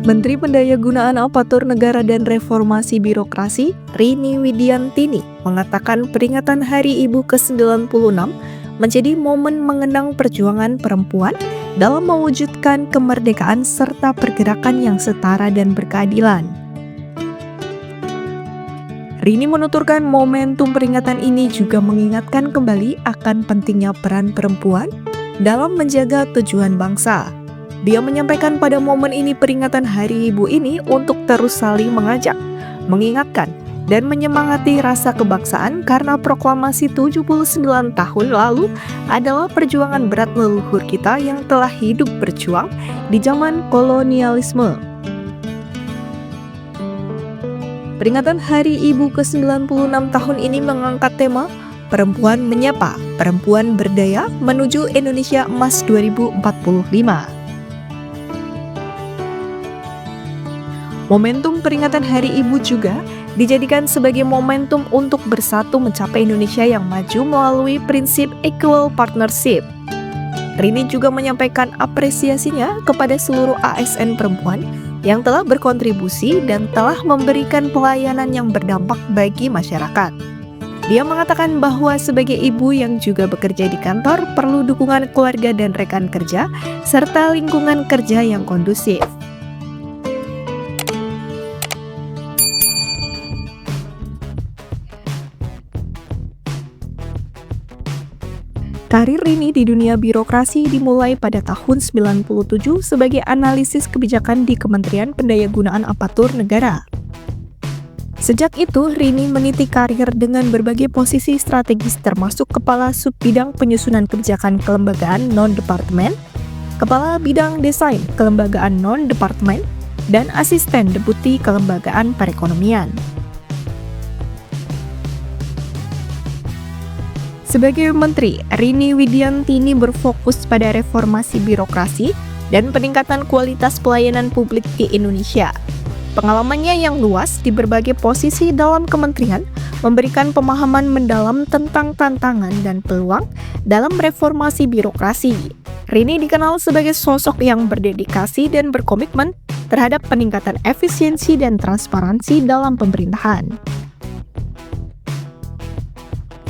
Menteri Pendayagunaan Aparatur Negara dan Reformasi Birokrasi, Rini Widiantini, mengatakan peringatan Hari Ibu ke-96 menjadi momen mengenang perjuangan perempuan dalam mewujudkan kemerdekaan serta pergerakan yang setara dan berkeadilan. Rini menuturkan momentum peringatan ini juga mengingatkan kembali akan pentingnya peran perempuan dalam menjaga tujuan bangsa. Dia menyampaikan pada momen ini peringatan Hari Ibu ini untuk terus saling mengajak, mengingatkan, dan menyemangati rasa kebangsaan karena proklamasi 79 tahun lalu adalah perjuangan berat leluhur kita yang telah hidup berjuang di zaman kolonialisme. Peringatan Hari Ibu ke-96 tahun ini mengangkat tema Perempuan Menyapa, Perempuan Berdaya Menuju Indonesia Emas 2045. Momentum peringatan Hari Ibu juga dijadikan sebagai momentum untuk bersatu mencapai Indonesia yang maju melalui prinsip equal partnership. Rini juga menyampaikan apresiasinya kepada seluruh ASN perempuan yang telah berkontribusi dan telah memberikan pelayanan yang berdampak bagi masyarakat. Dia mengatakan bahwa sebagai ibu yang juga bekerja di kantor perlu dukungan keluarga dan rekan kerja serta lingkungan kerja yang kondusif. Karir Rini di dunia birokrasi dimulai pada tahun 97 sebagai analisis kebijakan di Kementerian Pendayagunaan Aparatur Negara. Sejak itu, Rini meniti karir dengan berbagai posisi strategis termasuk Kepala Subbidang Penyusunan Kebijakan Kelembagaan Non-Departemen, Kepala Bidang Desain Kelembagaan Non-Departemen, dan Asisten Deputi Kelembagaan Perekonomian. Sebagai Menteri, Rini Widiantini berfokus pada reformasi birokrasi dan peningkatan kualitas pelayanan publik di Indonesia. Pengalamannya yang luas di berbagai posisi dalam kementerian memberikan pemahaman mendalam tentang tantangan dan peluang dalam reformasi birokrasi. Rini dikenal sebagai sosok yang berdedikasi dan berkomitmen terhadap peningkatan efisiensi dan transparansi dalam pemerintahan.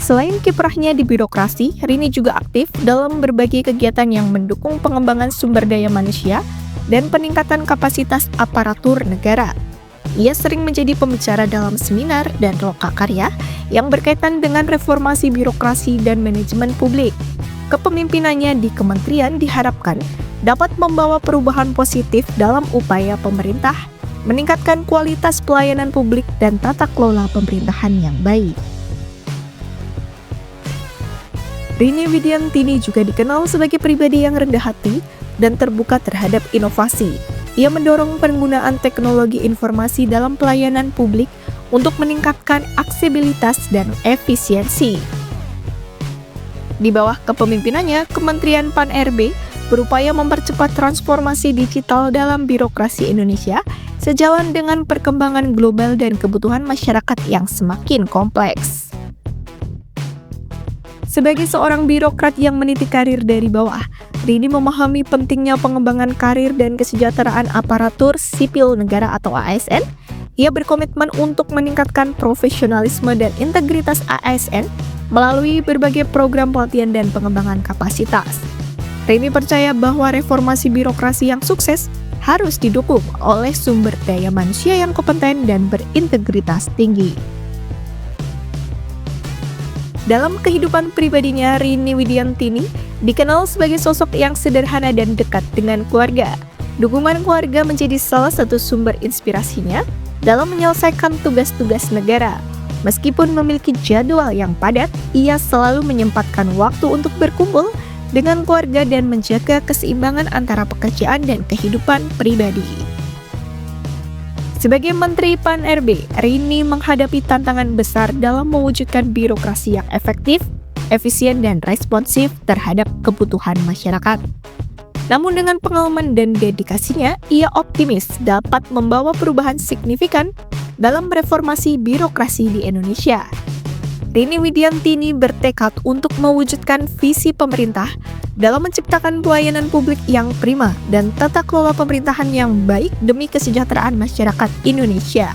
Selain kiprahnya di birokrasi, Rini juga aktif dalam berbagai kegiatan yang mendukung pengembangan sumber daya manusia dan peningkatan kapasitas aparatur negara. Ia sering menjadi pembicara dalam seminar dan lokakarya yang berkaitan dengan reformasi birokrasi dan manajemen publik. Kepemimpinannya di kementerian diharapkan dapat membawa perubahan positif dalam upaya pemerintah, meningkatkan kualitas pelayanan publik dan tata kelola pemerintahan yang baik. Rini Widiantini juga dikenal sebagai pribadi yang rendah hati dan terbuka terhadap inovasi. Ia mendorong penggunaan teknologi informasi dalam pelayanan publik untuk meningkatkan aksesibilitas dan efisiensi. Di bawah kepemimpinannya, Kementerian Pan-RB berupaya mempercepat transformasi digital dalam birokrasi Indonesia sejalan dengan perkembangan global dan kebutuhan masyarakat yang semakin kompleks. Sebagai seorang birokrat yang meniti karir dari bawah, Rini memahami pentingnya pengembangan karir dan kesejahteraan aparatur sipil negara atau ASN. Ia berkomitmen untuk meningkatkan profesionalisme dan integritas ASN melalui berbagai program pelatihan dan pengembangan kapasitas. Rini percaya bahwa reformasi birokrasi yang sukses harus didukung oleh sumber daya manusia yang kompeten dan berintegritas tinggi. Dalam kehidupan pribadinya, Rini Widiantini dikenal sebagai sosok yang sederhana dan dekat dengan keluarga. Dukungan keluarga menjadi salah satu sumber inspirasinya dalam menyelesaikan tugas-tugas negara. Meskipun memiliki jadwal yang padat, ia selalu menyempatkan waktu untuk berkumpul dengan keluarga dan menjaga keseimbangan antara pekerjaan dan kehidupan pribadi. Sebagai Menteri Pan-RB, Rini menghadapi tantangan besar dalam mewujudkan birokrasi yang efektif, efisien, dan responsif terhadap kebutuhan masyarakat. Namun dengan pengalaman dan dedikasinya, ia optimis dapat membawa perubahan signifikan dalam reformasi birokrasi di Indonesia. Rini Widianti ini bertekad untuk mewujudkan visi pemerintah dalam menciptakan pelayanan publik yang prima dan tata kelola pemerintahan yang baik demi kesejahteraan masyarakat Indonesia.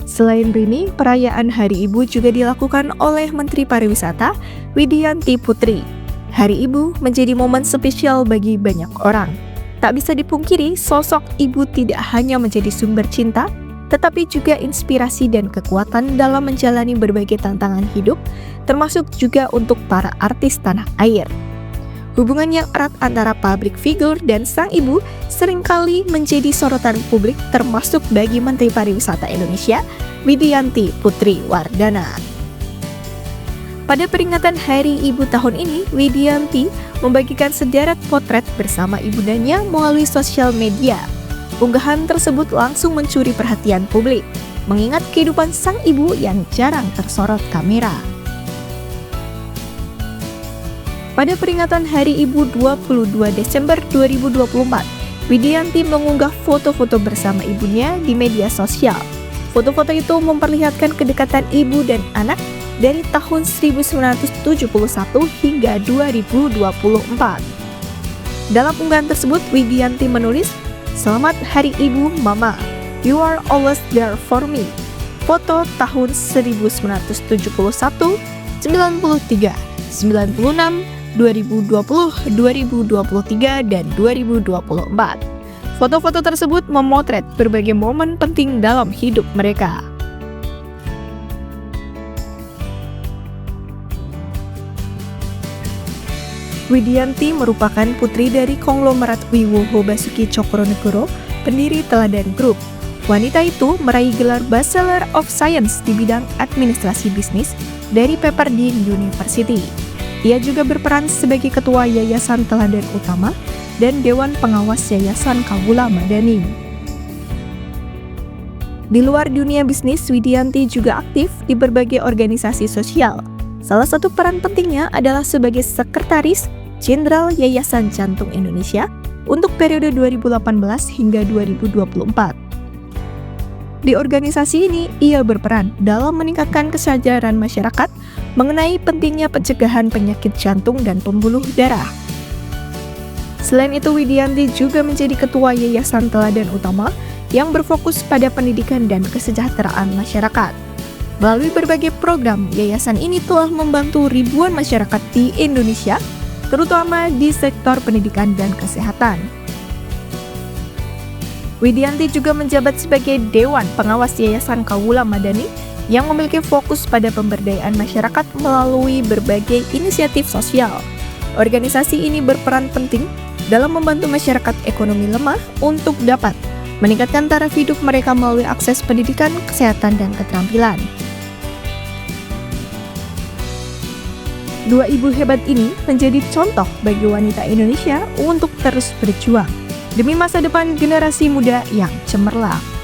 Selain Rini, perayaan Hari Ibu juga dilakukan oleh Menteri Pariwisata Widianti Putri. Hari Ibu menjadi momen spesial bagi banyak orang. Tak bisa dipungkiri, sosok ibu tidak hanya menjadi sumber cinta, tetapi juga inspirasi dan kekuatan dalam menjalani berbagai tantangan hidup, termasuk juga untuk para artis tanah air. Hubungan yang erat antara public figure dan sang ibu seringkali menjadi sorotan publik, termasuk bagi Menteri Pariwisata Indonesia, Widianti Putri Wardana. Pada peringatan Hari Ibu tahun ini, Widianti membagikan sederet potret bersama ibundanya melalui sosial media. Unggahan tersebut langsung mencuri perhatian publik, mengingat kehidupan sang ibu yang jarang tersorot kamera. Pada peringatan Hari Ibu 22 Desember 2024, Widianti mengunggah foto-foto bersama ibunya di media sosial. Foto-foto itu memperlihatkan kedekatan ibu dan anak dari tahun 1971 hingga 2024. Dalam unggahan tersebut, Widianti menulis, "Selamat Hari Ibu, Mama. You are always there for me." Foto tahun 1971, 93, 96, 2020, 2023, dan 2024. Foto-foto tersebut memotret berbagai momen penting dalam hidup mereka. Widianti merupakan putri dari konglomerat Wiwoho Basuki Cokronegoro, pendiri Teladan Group. Wanita itu meraih gelar Bachelor of Science di bidang administrasi bisnis dari Pepperdine University. Ia juga berperan sebagai Ketua Yayasan Teladan Utama dan Dewan Pengawas Yayasan Kawula Madani. Di luar dunia bisnis, Widianti juga aktif di berbagai organisasi sosial. Salah satu peran pentingnya adalah sebagai Sekretaris Jenderal Yayasan Jantung Indonesia untuk periode 2018 hingga 2024. Di organisasi ini, ia berperan dalam meningkatkan kesadaran masyarakat mengenai pentingnya pencegahan penyakit jantung dan pembuluh darah. Selain itu, Widianti juga menjadi Ketua Yayasan Teladan Utama yang berfokus pada pendidikan dan kesejahteraan masyarakat. Melalui berbagai program, yayasan ini telah membantu ribuan masyarakat di Indonesia, terutama di sektor pendidikan dan kesehatan. Widianti juga menjabat sebagai Dewan Pengawas Yayasan Kawula Madani yang memiliki fokus pada pemberdayaan masyarakat melalui berbagai inisiatif sosial. Organisasi ini berperan penting dalam membantu masyarakat ekonomi lemah untuk dapat meningkatkan taraf hidup mereka melalui akses pendidikan, kesehatan, dan keterampilan. Dua ibu hebat ini menjadi contoh bagi wanita Indonesia untuk terus berjuang demi masa depan generasi muda yang cemerlang.